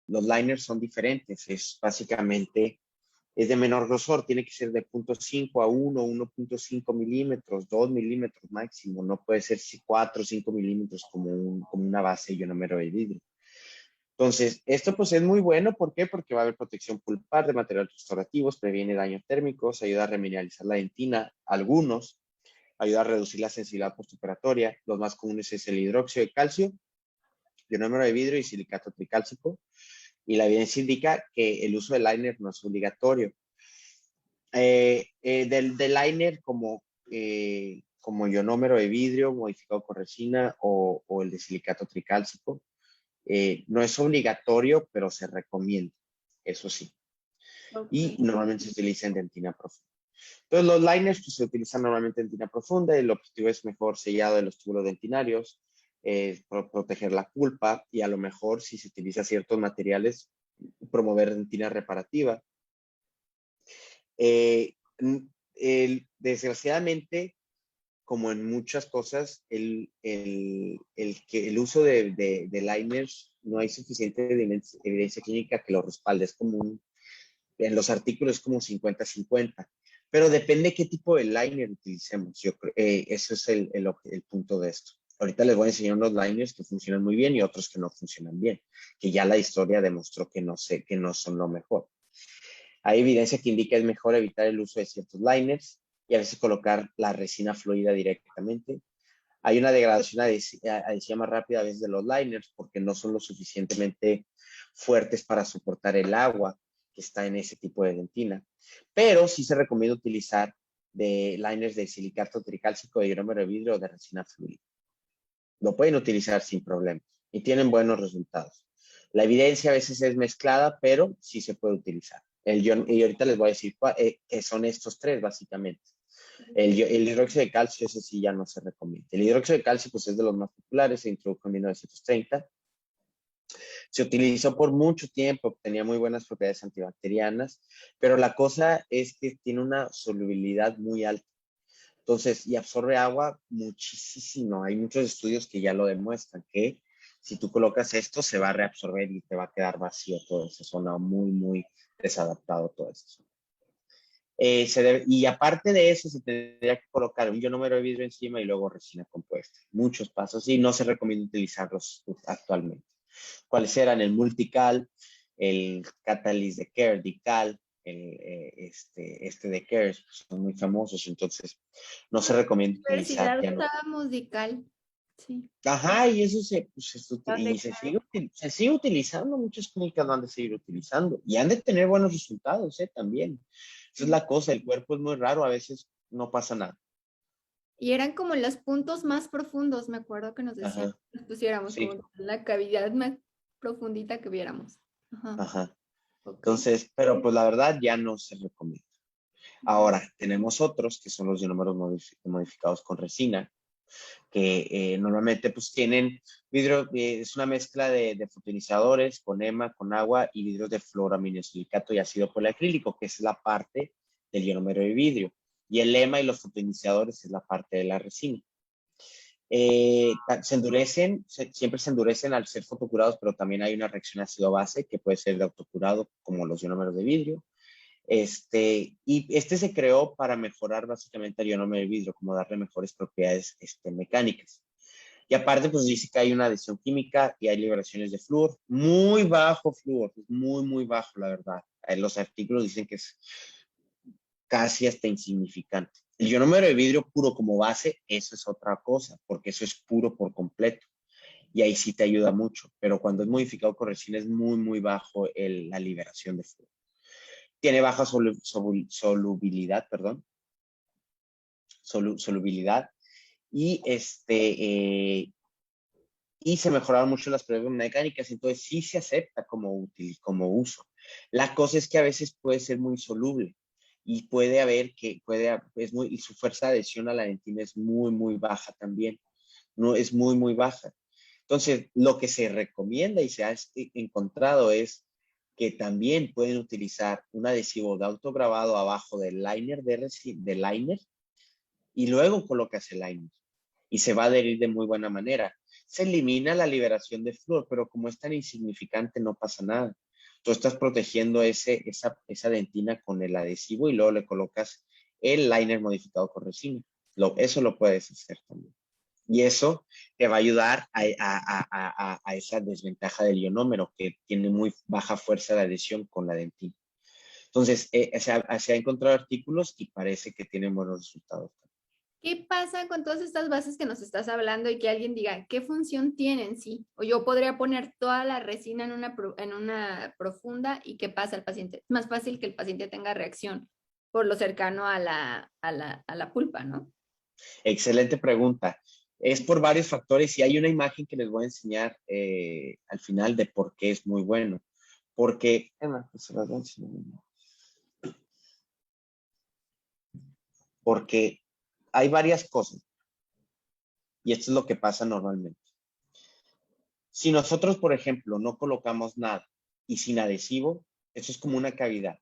los liners son diferentes. Es básicamente, es de menor grosor, tiene que ser de 0.5 a 1, 1.5 milímetros, 2 milímetros máximo. No puede ser 4 o 5 milímetros como una base ionómero de vidrio. Entonces, esto pues es muy bueno. ¿Por qué? Porque va a haber protección pulpar de materiales restaurativos, previene daños térmicos, ayuda a remineralizar la dentina, algunos, ayuda a reducir la sensibilidad postoperatoria. Los más comunes es el hidróxido de calcio, ionómero de vidrio y silicato tricálcico. Y la evidencia indica que el uso del liner no es obligatorio. Del liner como ionómero de vidrio modificado con resina o el de silicato tricálcico, no es obligatorio, pero se recomienda, eso sí. Okay. Y normalmente se utiliza en dentina profunda. Entonces, los liners pues, se utilizan normalmente en dentina profunda. El objetivo es mejor sellado de los túbulos dentinarios, proteger la pulpa y a lo mejor, si se utiliza ciertos materiales, promover dentina reparativa. Desgraciadamente, como en muchas cosas, el uso de liners no hay suficiente evidencia clínica que lo respalde. Es como en los artículos es como 50-50, pero depende qué tipo de liner utilicemos. Ese es el punto de esto. Ahorita les voy a enseñar unos liners que funcionan muy bien y otros que no funcionan bien, que ya la historia demostró que no son lo mejor. Hay evidencia que indica que es mejor evitar el uso de ciertos liners y a veces colocar la resina fluida directamente. Hay una degradación adhesiva más rápida a veces de los liners porque no son lo suficientemente fuertes para soportar el agua que está en ese tipo de dentina. Pero sí se recomienda utilizar liners de silicato tricálcico, de ionómero de vidrio o de resina fluida. Lo pueden utilizar sin problemas y tienen buenos resultados. La evidencia a veces es mezclada, pero sí se puede utilizar. Y ahorita les voy a decir que son estos tres, básicamente. El hidróxido de calcio, ese sí ya no se recomienda. El hidróxido de calcio pues, es de los más populares, se introdujo en 1930. Se utilizó por mucho tiempo, tenía muy buenas propiedades antibacterianas, pero la cosa es que tiene una solubilidad muy alta. Entonces, y absorbe agua muchísimo. Hay muchos estudios que ya lo demuestran, que si tú colocas esto, se va a reabsorber y te va a quedar vacío toda esa zona, muy, muy desadaptado toda esa zona. Y aparte de eso, se tendría que colocar un ionómero de vidrio encima y luego resina compuesta. Muchos pasos y no se recomienda utilizarlos actualmente. ¿Cuáles eran? El Multical, el Catalyst de Care, Dical, de Care, son muy famosos, entonces no se recomienda utilizar. Universidad usábamos Dical, sí. Ajá, y eso se sigue utilizando, muchas clínicas lo han de seguir utilizando y han de tener buenos resultados, también. Esa es la cosa, el cuerpo es muy raro, a veces no pasa nada. Y eran como los puntos más profundos, me acuerdo que nos decían, nos pusiéramos sí. como la cavidad más profundita que viéramos. Ajá. Okay. Entonces, pero pues la verdad ya no se recomienda. Ahora, tenemos otros que son los ionómeros modificados con resina, que normalmente pues tienen vidrio, es una mezcla de fotonizadores con EMA, con agua y vidrios de fluoroaminosilicato y ácido poliacrílico, que es la parte del ionómero de vidrio. Y el EMA y los fotonizadores es la parte de la resina. Se endurecen, siempre se endurecen al ser fotocurados, pero también hay una reacción ácido-base que puede ser de autocurado, como los ionómeros de vidrio. Y se creó para mejorar básicamente el ionómero de vidrio, como darle mejores propiedades mecánicas. Y aparte, pues dice que hay una adhesión química y hay liberaciones de flúor, muy bajo flúor, muy, muy bajo, la verdad. Los artículos dicen que es casi hasta insignificante. El ionómero de vidrio puro como base, eso es otra cosa, porque eso es puro por completo. Y ahí sí te ayuda mucho, pero cuando es modificado con resina es muy, muy bajo la liberación de flúor. Tiene baja solubilidad, perdón. Solubilidad. Y y se mejoraron mucho las pruebas mecánicas, entonces sí se acepta como uso. La cosa es que a veces puede ser muy soluble y puede haber y su fuerza de adhesión a la dentina es muy, muy baja también. No es muy, muy baja. Entonces, lo que se recomienda y se ha encontrado es que también pueden utilizar un adhesivo de autograbado abajo del liner del liner y luego colocas el liner y se va a adherir de muy buena manera. se elimina la liberación de flúor, pero como es tan insignificante, no pasa nada. Tú estás protegiendo esa dentina con el adhesivo y luego le colocas el liner modificado con resina. Eso lo puedes hacer también. Y eso te va a ayudar a esa desventaja del ionómero, que tiene muy baja fuerza de adhesión con la dentina. Entonces, se ha encontrado artículos y parece que tienen buenos resultados. ¿Qué pasa con todas estas bases que nos estás hablando y que alguien diga qué función tienen? Sí, o yo podría poner toda la resina en una profunda y qué pasa al paciente. Es más fácil que el paciente tenga reacción por lo cercano a la pulpa, ¿no? Excelente pregunta. Es por varios factores y hay una imagen que les voy a enseñar al final de por qué es muy bueno. Porque, porque hay varias cosas y esto es lo que pasa normalmente. Si nosotros, por ejemplo, no colocamos nada y sin adhesivo, eso es como una cavidad.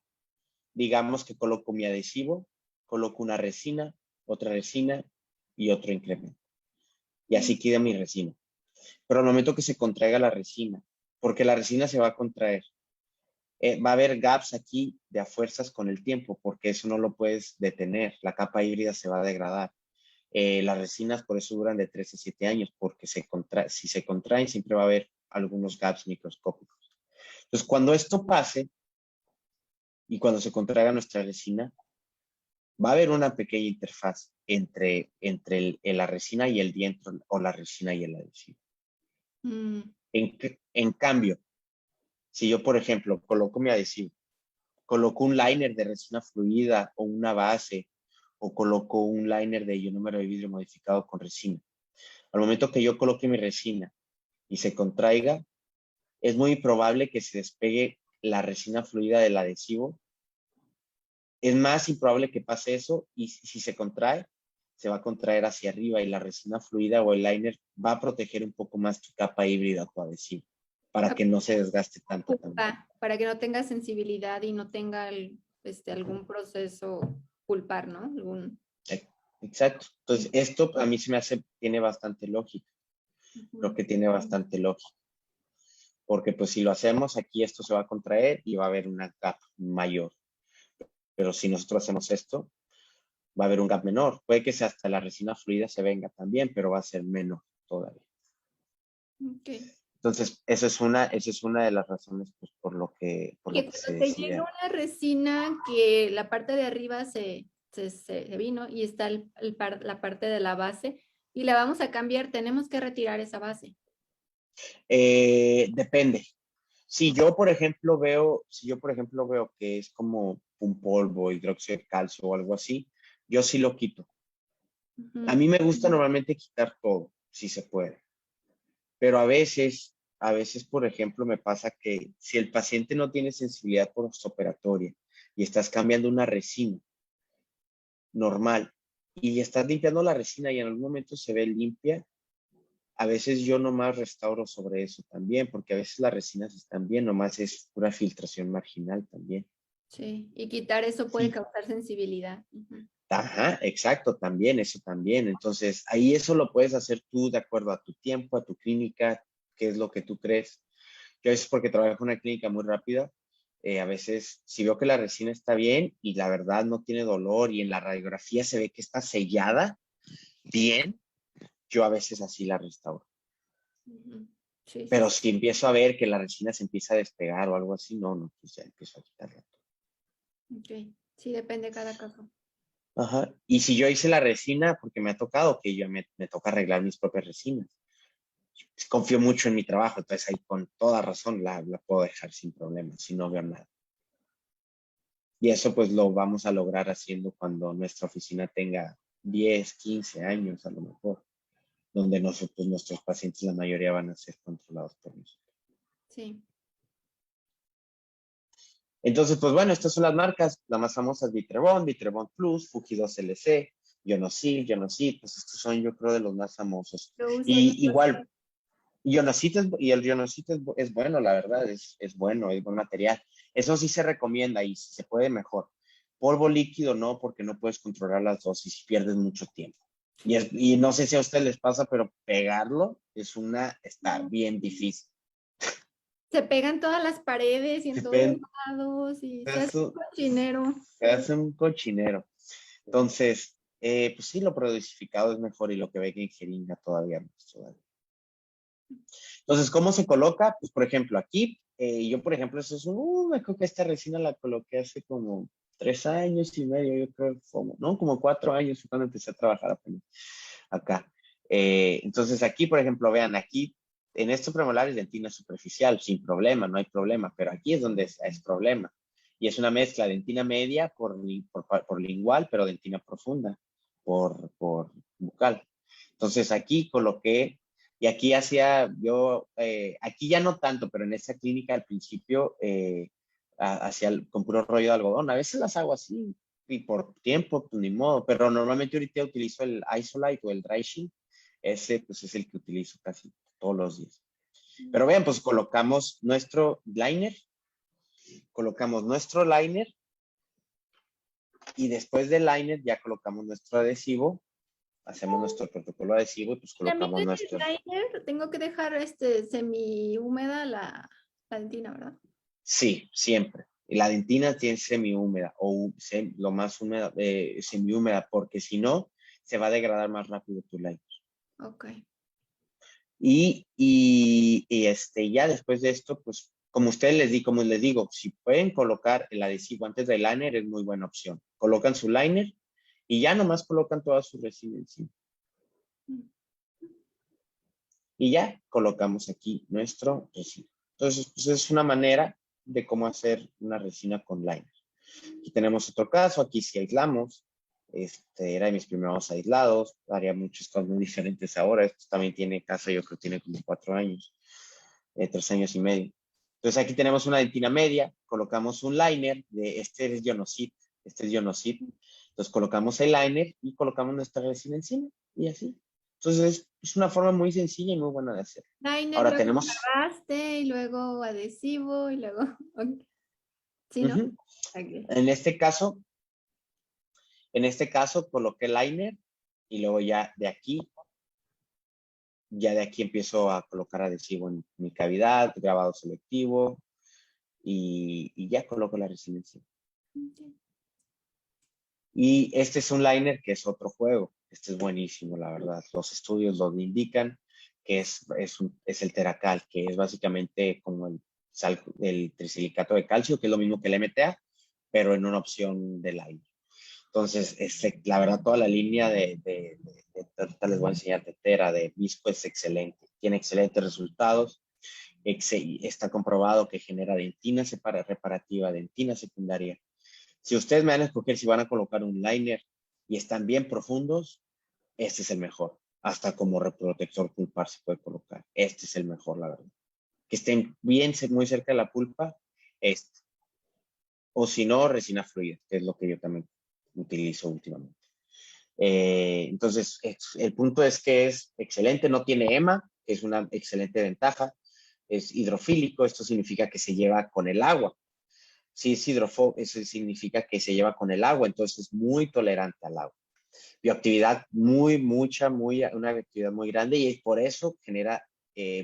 Digamos que coloco mi adhesivo, coloco una resina, otra resina y otro incremento. Y así queda mi resina. Pero al momento que se contraiga la resina, porque la resina se va a contraer, va a haber gaps aquí de a fuerzas con el tiempo, porque eso no lo puedes detener. La capa híbrida se va a degradar. Las resinas por eso duran de 3 a 7 años, porque si se contraen siempre va a haber algunos gaps microscópicos. Entonces, cuando esto pase y cuando se contraiga nuestra resina, va a haber una pequeña interfaz entre la resina y el dientro o la resina y el adhesivo. Mm. En cambio, si yo, por ejemplo, coloco mi adhesivo, coloco un liner de resina fluida o una base, o coloco un liner de ionómero de vidrio modificado con resina. Al momento que yo coloque mi resina y se contraiga, es muy probable que se despegue la resina fluida del adhesivo. Es más improbable que pase eso y si se contrae, se va a contraer hacia arriba y la resina fluida o el liner va a proteger un poco más tu capa híbrida o tu adhesivo para que no se desgaste tanto también. Para que no tenga sensibilidad y no tenga algún proceso pulpar, ¿no? Exacto. Entonces, esto a mí se me hace, tiene bastante lógica. Creo que tiene bastante lógica. Porque pues si lo hacemos aquí, esto se va a contraer y va a haber una gap mayor. Pero si nosotros hacemos esto, va a haber un gap menor. Puede que sea hasta la resina fluida se venga también, pero va a ser menor todavía. Okay. Entonces, esa es una de las razones pues, por lo que Que se cuando te decide. llega una resina que la parte de arriba se vino y está la parte de la base y la vamos a cambiar, tenemos que retirar esa base. Depende. Si yo, por ejemplo, veo que es como un polvo, hidróxido de calcio o algo así, yo sí lo quito. A mí me gusta normalmente quitar todo, si se puede. Pero a veces, por ejemplo, me pasa que si el paciente no tiene sensibilidad postoperatoria y estás cambiando una resina normal y estás limpiando la resina y en algún momento se ve limpia, a veces yo nomás restauro sobre eso también, porque a veces las resinas están bien, nomás es pura filtración marginal también. Sí, y quitar eso puede Sí. causar sensibilidad. Ajá, exacto, también, eso también. Entonces, ahí eso lo puedes hacer tú de acuerdo a tu tiempo, a tu clínica, qué es lo que tú crees. Yo a veces porque trabajo en una clínica muy rápida, a veces si veo que la resina está bien y la verdad no tiene dolor y en la radiografía se ve que está sellada bien, yo a veces así la restauro. Sí, sí, Pero sí. si empiezo a ver que la resina se empieza a despegar o algo así, no, pues ya empiezo a quitarla. Okay. Sí, depende de cada caso. Ajá. Y si yo hice la resina, porque me ha tocado que yo me toca arreglar mis propias resinas. Confío mucho en mi trabajo, entonces ahí con toda razón la puedo dejar sin problemas, si no veo nada. Y eso pues lo vamos a lograr haciendo cuando nuestra oficina tenga 10, 15 años a lo mejor, donde nuestros pacientes, la mayoría van a ser controlados por nosotros. Sí. Entonces, pues bueno, estas son las marcas, las más famosas: Vitrebond, Vitrebond Plus, Fuji 2LC, Ionosil, pues estos son yo creo de los más famosos. Lo uso yo. Y igual, el Ionosit es bueno, la verdad, es bueno, es buen material. Eso sí se recomienda y si se puede mejor. Polvo líquido no, porque no puedes controlar las dosis y pierdes mucho tiempo. Y no sé si a ustedes les pasa, pero pegarlo está bien difícil. Se pegan todas las paredes y en Se todos pegan, lados y se se hace hace, un cochinero. se hace un cochinero. Entonces, pues sí, lo prodosificado es mejor y lo que venga en jeringa todavía más. Todavía. Entonces, ¿cómo se coloca? Pues, por ejemplo, aquí, yo, por ejemplo, me creo que esta resina la coloqué hace como 3 años y medio, yo creo, como 4 años cuando empecé a trabajar apenas acá. Entonces, aquí, por ejemplo, vean, aquí, en estos premolares, dentina superficial, sin problema, no hay problema, pero aquí es donde es problema. Y es una mezcla de dentina media por lingual, pero dentina profunda por bucal. Entonces, aquí coloqué y aquí hacía yo, aquí ya no tanto, pero en esa clínica al principio hacía con puro rollo de algodón. A veces las hago así y por tiempo, pues ni modo, pero normalmente ahorita utilizo el Isolite o el Dry Sheen. Ese pues es el que utilizo casi todos los días. Pero vean, pues colocamos nuestro liner y después del liner ya colocamos nuestro adhesivo, hacemos nuestro protocolo adhesivo y pues También colocamos en nuestro. el liner tengo que dejar semi húmeda la dentina, ¿verdad? Sí, siempre. La dentina tiene semihúmeda o lo más húmeda, semihúmeda, porque si no, se va a degradar más rápido tu liner. Ok. Ya después de esto, pues como les digo, si pueden colocar el adhesivo antes del liner es muy buena opción. Colocan su liner y ya nomás colocan toda su resina encima. Y ya colocamos aquí nuestro resina. Entonces, pues es una manera de cómo hacer una resina con liner. Aquí tenemos otro caso, aquí sí aislamos. Era de mis primeros aislados, haría muchas cosas muy diferentes ahora. Esto también tiene casa, yo creo que tiene como 4 años, 3 años y medio. Entonces aquí tenemos una dentina media, colocamos un liner, este es Ionosit. Entonces colocamos el liner y colocamos nuestra resina encima y así. Entonces es una forma muy sencilla y muy buena de hacer. Liner, Ahora luego tenemos, agarraste y luego adhesivo y luego. Ok. ¿Sí, no? uh-huh. Ok. En este caso coloqué liner y luego ya de aquí empiezo a colocar adhesivo en mi cavidad, grabado selectivo y ya coloco la resina encima. Y este es un liner que es otro juego. Este es buenísimo, la verdad. Los estudios lo indican que es el Teracal, que es básicamente como el trisilicato de calcio, que es lo mismo que el MTA, pero en una opción de liner. Entonces, la verdad, toda la línea ahorita les voy a enseñar de Tera, de Visco es excelente. Tiene excelentes resultados. Está comprobado que genera dentina reparativa, dentina secundaria. Si ustedes me van a escoger si van a colocar un liner y están bien profundos, este es el mejor. Hasta como reprotector pulpar se puede colocar. Este es el mejor, la verdad. Que estén bien muy cerca de la pulpa, este. O si no, resina fluida, que es lo que yo también utilizo últimamente. Entonces, el punto es que es excelente, no tiene EMA, que es una excelente ventaja. Es hidrofílico, esto significa que se lleva con el agua. Si es hidrofóbico, eso significa que se lleva con el agua, entonces es muy tolerante al agua. Bioactividad una actividad muy grande y por eso genera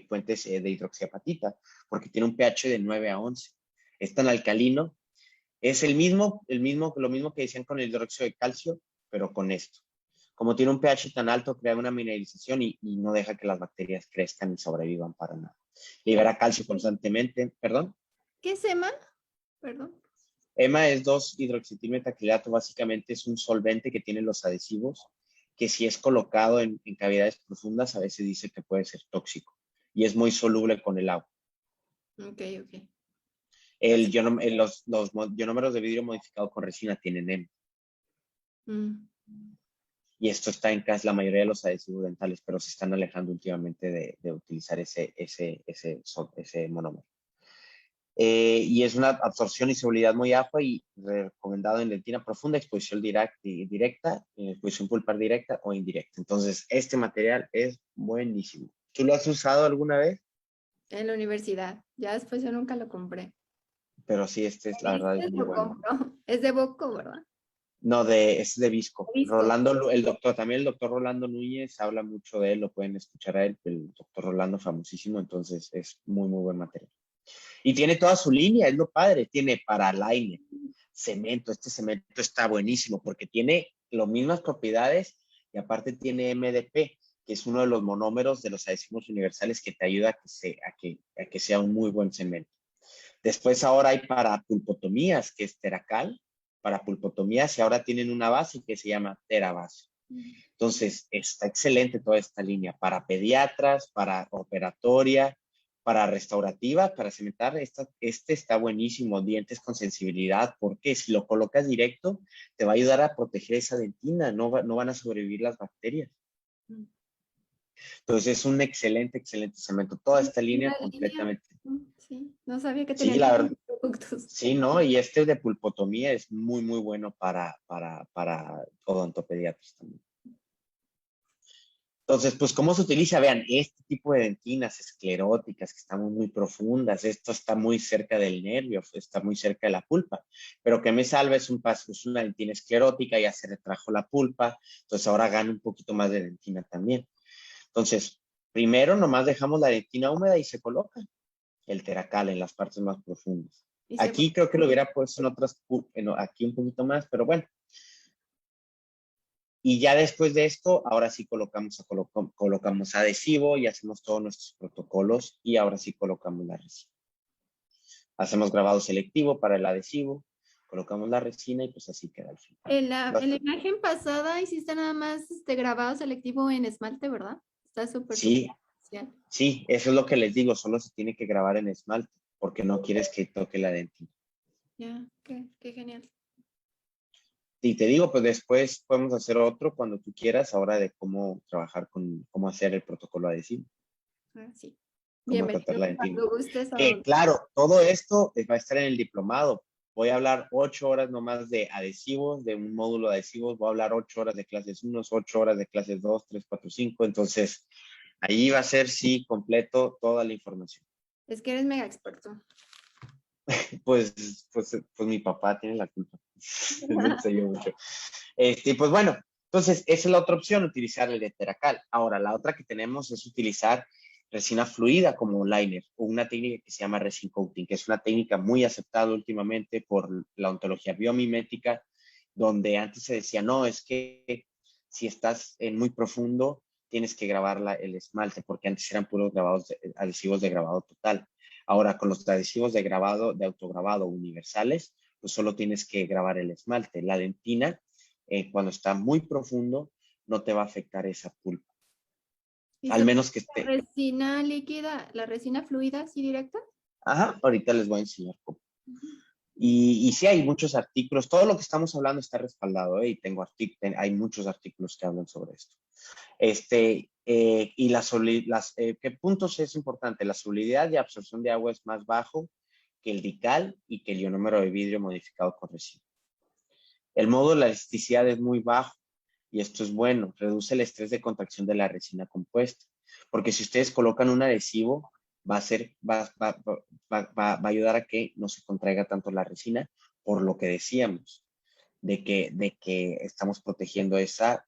puentes de hidroxiapatita, porque tiene un pH de 9 a 11. Es tan alcalino, es lo mismo que decían con el hidróxido de calcio, pero con esto. Como tiene un pH tan alto, crea una mineralización y no deja que las bacterias crezcan y sobrevivan para nada. Libera calcio constantemente, perdón. ¿Qué es EMA? Perdón. EMA es 2-hidroxitilmetacrilato, básicamente es un solvente que tiene los adhesivos, que si es colocado en cavidades profundas, a veces dice que puede ser tóxico y es muy soluble con el agua. Ok, ok. Los ionómeros de vidrio modificado con resina tienen EMA. Mm. Y esto está en casi la mayoría de los adhesivos dentales, pero se están alejando últimamente de utilizar ese monómero. Y es una absorción y solubilidad muy alta y recomendado en dentina profunda, exposición directa, exposición pulpar directa o indirecta. Entonces, este material es buenísimo. ¿Tú lo has usado alguna vez? En la universidad. Ya después yo nunca lo compré. Pero sí, la verdad es muy Lo bueno. compro. Es de Boco, ¿verdad? No, es de Visco. Visco. También el doctor Rolando Núñez habla mucho de él, lo pueden escuchar a él, el doctor Rolando famosísimo, entonces es muy, muy buen material. Y tiene toda su línea, es lo padre, tiene para liner, cemento, este cemento está buenísimo porque tiene las mismas propiedades y aparte tiene MDP, que es uno de los monómeros de los adhesivos universales que te ayuda a que sea un muy buen cemento. Después ahora hay para pulpotomías, que es Teracal, para pulpotomías y ahora tienen una base que se llama TeraBase. Entonces, está excelente toda esta línea para pediatras, para operatoria, para restaurativa, para cementar. Este está buenísimo, dientes con sensibilidad, porque si lo colocas directo, te va a ayudar a proteger esa dentina, no van a sobrevivir las bacterias. Entonces, es un excelente, excelente cemento. Toda esta línea completamente. Sí, no sabía que Sí, tenían la verdad. productos. Sí, ¿no? Y este de pulpotomía es muy, muy bueno para odontopediatras también. Entonces, pues, ¿cómo se utiliza? Vean, este tipo de dentinas escleróticas que están muy profundas, esto está muy cerca del nervio, está muy cerca de la pulpa, pero que me salva es es una dentina esclerótica, ya se retrajo la pulpa, entonces ahora gano un poquito más de dentina también. Entonces, primero nomás dejamos la dentina húmeda y se coloca el Teracal en las partes más profundas. Aquí creo que lo hubiera puesto aquí un poquito más, pero bueno. Y ya después de esto, ahora sí colocamos adhesivo y hacemos todos nuestros protocolos y ahora sí colocamos la resina. Hacemos grabado selectivo para el adhesivo, colocamos la resina y pues así queda al final. En la imagen pasada hiciste nada más grabado selectivo en esmalte, ¿verdad? Está súper Sí, especial. sí, eso es lo que les digo, solo se tiene que grabar en esmalte porque no quieres que toque la dentina. Ya, qué genial. Y te digo, pues después podemos hacer otro cuando tú quieras, ahora de cómo trabajar cómo hacer el protocolo adhesivo. Sí. Cómo tratar Bienvenido la dentina. cuando gustes. Que claro, todo esto va a estar en el diplomado. Voy a hablar 8 horas nomás de adhesivos, de un módulo de adhesivos. Voy a hablar 8 horas de clases 1, 8 horas de clases 2, 3, 4, 5. Entonces, ahí va a ser, sí, completo toda la información. Es que eres mega experto. Pues mi papá tiene la culpa. Me enseñó mucho. Pues bueno, entonces esa es la otra opción, utilizar el de Teracal. Ahora, la otra que tenemos es utilizar resina fluida como liner o una técnica que se llama resin coating, que es una técnica muy aceptada últimamente por la ontología biomimética, donde antes se decía, no, es que si estás en muy profundo, tienes que grabar el esmalte, porque antes eran puros adhesivos de grabado total. Ahora, con los adhesivos de autograbado universales, pues solo tienes que grabar el esmalte. La dentina, cuando está muy profundo, no te va a afectar esa pulpa. Al menos que esté. ¿La resina líquida, la resina fluida, sí directa? Ajá, ahorita les voy a enseñar cómo. Y sí hay muchos artículos, todo lo que estamos hablando está respaldado, y hay muchos artículos que hablan sobre esto. Y ¿qué puntos es importante? La solubilidad y absorción de agua es más bajo que el dical y que el ionómero de vidrio modificado con resina. El modo de la elasticidad es muy bajo y esto es bueno, reduce el estrés de contracción de la resina compuesta, porque si ustedes colocan un adhesivo, va a ayudar a que no se contraiga tanto la resina, por lo que decíamos, de que estamos protegiendo esa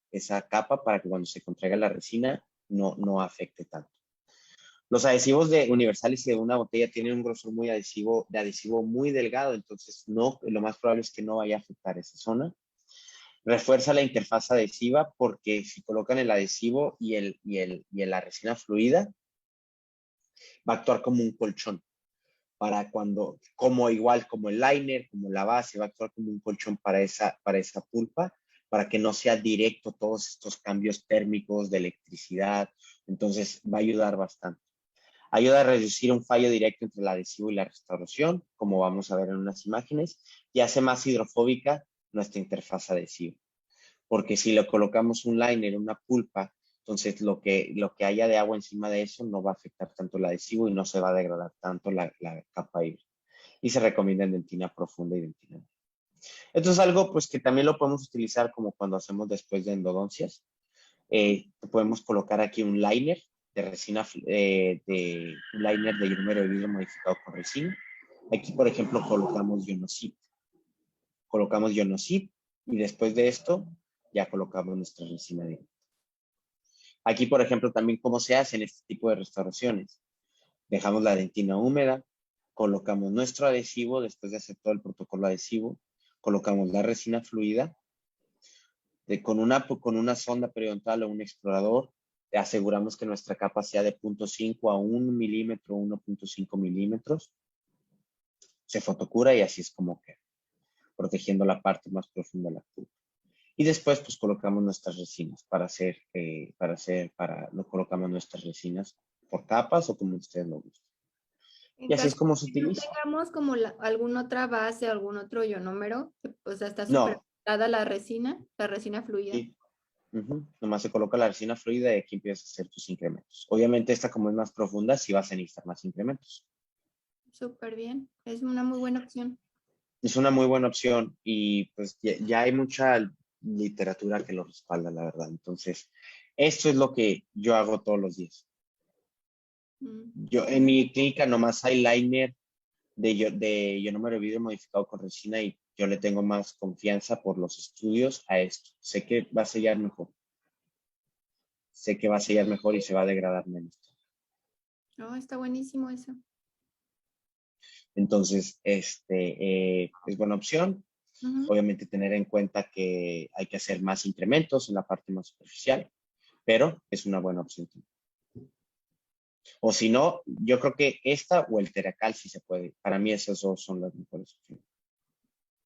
capa para que cuando se contraiga la resina no afecte tanto. Los adhesivos universales y de una botella tienen un grosor de adhesivo muy delgado, entonces lo más probable es que no vaya a afectar esa zona. Refuerza la interfaz adhesiva porque si colocan el adhesivo y la resina fluida, va a actuar como un colchón para igual como el liner, como la base, va a actuar como un colchón para esa pulpa, para que no sea directo todos estos cambios térmicos de electricidad. Entonces va a ayudar bastante. Ayuda a reducir un fallo directo entre el adhesivo y la restauración, como vamos a ver en unas imágenes, y hace más hidrofóbica nuestra interfaz adhesiva. Porque si le colocamos un liner, una pulpa, entonces lo que haya de agua encima de eso no va a afectar tanto el adhesivo y no se va a degradar tanto la capa híbrida. Y se recomienda en dentina profunda y dentina. Esto es algo pues que también lo podemos utilizar como cuando hacemos después de endodoncias. Podemos colocar aquí un liner de resina, un liner de ionómero de vidrio modificado con resina. Aquí, por ejemplo, colocamos Ionosit. Y después de esto, ya colocamos nuestra resina directa. Aquí, por ejemplo, también cómo se hacen este tipo de restauraciones. Dejamos la dentina húmeda, colocamos nuestro adhesivo, después de hacer todo el protocolo adhesivo, colocamos la resina fluida, con una sonda periodontal o un explorador, aseguramos que nuestra capa sea de 0.5 a 1 milímetro, 1.5 milímetros. Se fotocura y así es como queda, protegiendo la parte más profunda de la pulpa. Y después, pues colocamos nuestras resinas lo colocamos nuestras resinas por capas o como ustedes lo gusten. En Y así es caso como se de que no utiliza. tengamos como alguna otra base, algún otro ionómero, o sea, está No, superada la resina fluida. sí. Nomás se coloca la resina fluida y aquí empiezas a hacer tus incrementos. Obviamente esta como es más profunda, sí vas a necesitar más incrementos. Súper bien, es una muy buena opción. Es una muy buena opción y pues ya hay mucha literatura que lo respalda, la verdad. Entonces, esto es lo que yo hago todos los días. Mm. Yo en mi clínica nomás hay liner de ionómero de vidrio modificado con resina y yo le tengo más confianza por los estudios a esto. Sé que va a sellar mejor. Sé que va a sellar mejor y se va a degradar menos. No, está buenísimo eso. Entonces, es buena opción. Ujú. Obviamente tener en cuenta que hay que hacer más incrementos en la parte más superficial, pero es una buena opción. O si no, yo creo que esta o el Teracal sí se puede. Para mí esas dos son las mejores opciones.